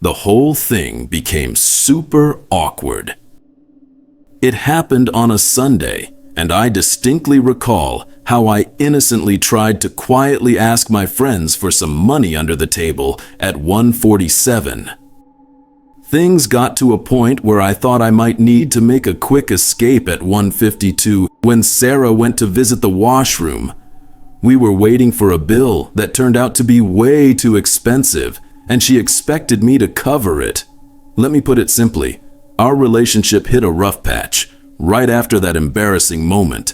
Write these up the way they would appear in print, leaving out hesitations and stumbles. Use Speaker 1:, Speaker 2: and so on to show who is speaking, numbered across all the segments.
Speaker 1: The whole thing became super awkward. It happened on a Sunday, and I distinctly recall how I innocently tried to quietly ask my friends for some money under the table at 1:47. Things got to a point where I thought I might need to make a quick escape at 1:52 when Sarah went to visit the washroom. We were waiting for a bill that turned out to be way too expensive, and she expected me to cover it. Let me put it simply, our relationship hit a rough patch right after that embarrassing moment,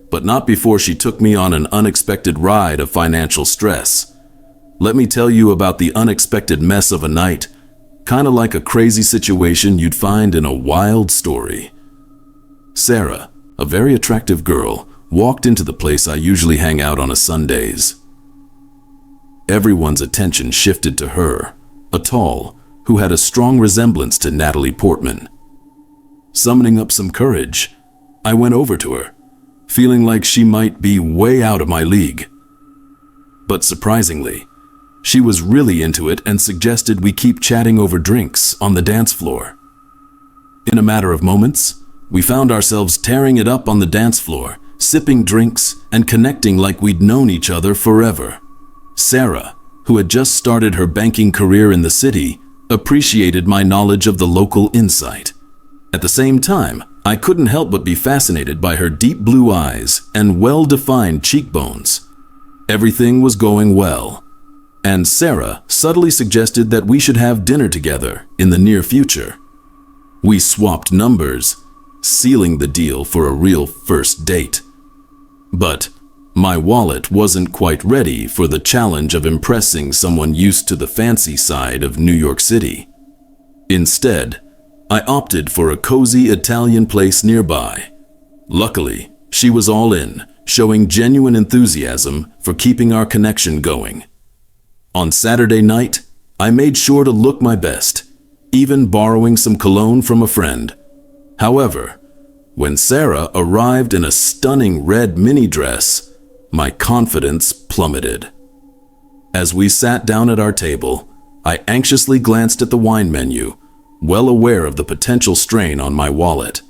Speaker 1: but not before she took me on an unexpected ride of financial stress. Let me tell you about the unexpected mess of a night, kind of like a crazy situation you'd find in a wild story. Sarah, a very attractive girl, walked into the place I usually hang out on Sundays. Everyone's attention shifted to her, a tall, who had a strong resemblance to Natalie Portman. Summoning up some courage, I went over to her, feeling like she might be way out of my league. But surprisingly, she was really into it and suggested we keep chatting over drinks on the dance floor. In a matter of moments, we found ourselves tearing it up on the dance floor, sipping drinks and connecting like we'd known each other forever. Sarah, who had just started her banking career in the city, appreciated my knowledge of the local insight. At the same time, I couldn't help but be fascinated by her deep blue eyes and well-defined cheekbones. Everything was going well, and Sarah subtly suggested that we should have dinner together in the near future. We swapped numbers, sealing the deal for a real first date. But my wallet wasn't quite ready for the challenge of impressing someone used to the fancy side of New York City. Instead, I opted for a cozy Italian place nearby. Luckily, she was all in, showing genuine enthusiasm for keeping our connection going. On Saturday night, I made sure to look my best, even borrowing some cologne from a friend. However, when Sarah arrived in a stunning red mini dress, my confidence plummeted. As we sat down at our table, I anxiously glanced at the wine menu, well aware of the potential strain on my wallet.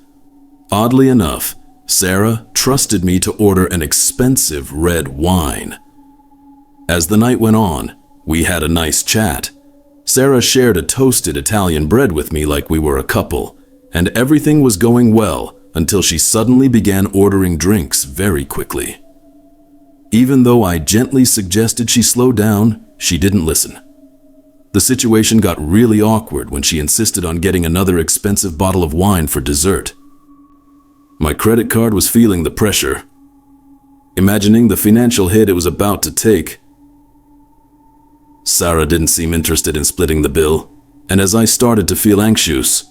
Speaker 1: Oddly enough, Sarah trusted me to order an expensive red wine. As the night went on, we had a nice chat. Sarah shared a toasted Italian bread with me like we were a couple, and everything was going well until she suddenly began ordering drinks very quickly. Even though I gently suggested she slow down, she didn't listen. The situation got really awkward when she insisted on getting another expensive bottle of wine for dessert. My credit card was feeling the pressure, imagining the financial hit it was about to take. Sarah didn't seem interested in splitting the bill, and as I started to feel anxious,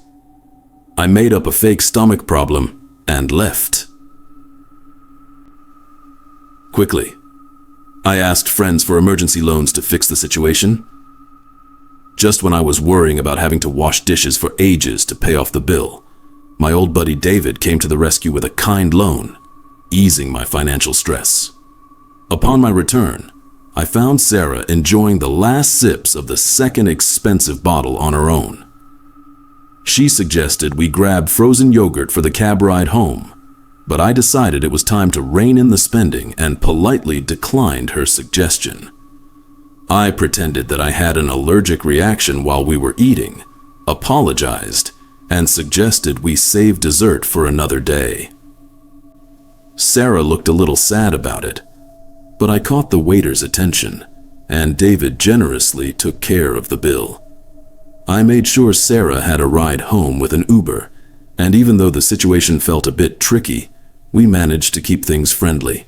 Speaker 1: I made up a fake stomach problem and left. Quickly, I asked friends for emergency loans to fix the situation. Just when I was worrying about having to wash dishes for ages to pay off the bill, my old buddy David came to the rescue with a kind loan, easing my financial stress. Upon my return, I found Sarah enjoying the last sips of the second expensive bottle on her own. She suggested we grab frozen yogurt for the cab ride home, but I decided it was time to rein in the spending and politely declined her suggestion. I pretended that I had an allergic reaction while we were eating, apologized, and suggested we save dessert for another day. Sarah looked a little sad about it, but I caught the waiter's attention, and David generously took care of the bill. I made sure Sarah had a ride home with an Uber, and even though the situation felt a bit tricky, we managed to keep things friendly.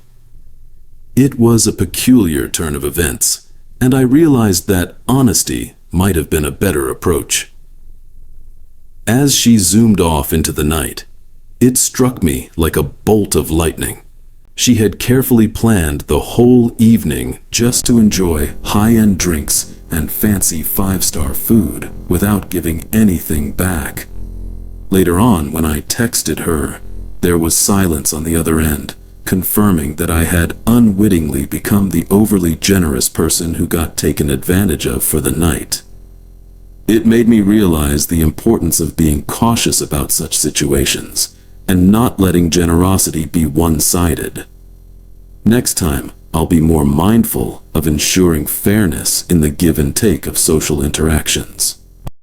Speaker 1: It was a peculiar turn of events, and I realized that honesty might have been a better approach. As she zoomed off into the night, it struck me like a bolt of lightning. She had carefully planned the whole evening just to enjoy high-end drinks and fancy five-star food without giving anything back. Later on, when I texted her, there was silence on the other end, confirming that I had unwittingly become the overly generous person who got taken advantage of for the night. It made me realize the importance of being cautious about such situations and not letting generosity be one-sided. Next time, I'll be more mindful of ensuring fairness in the give and take of social interactions.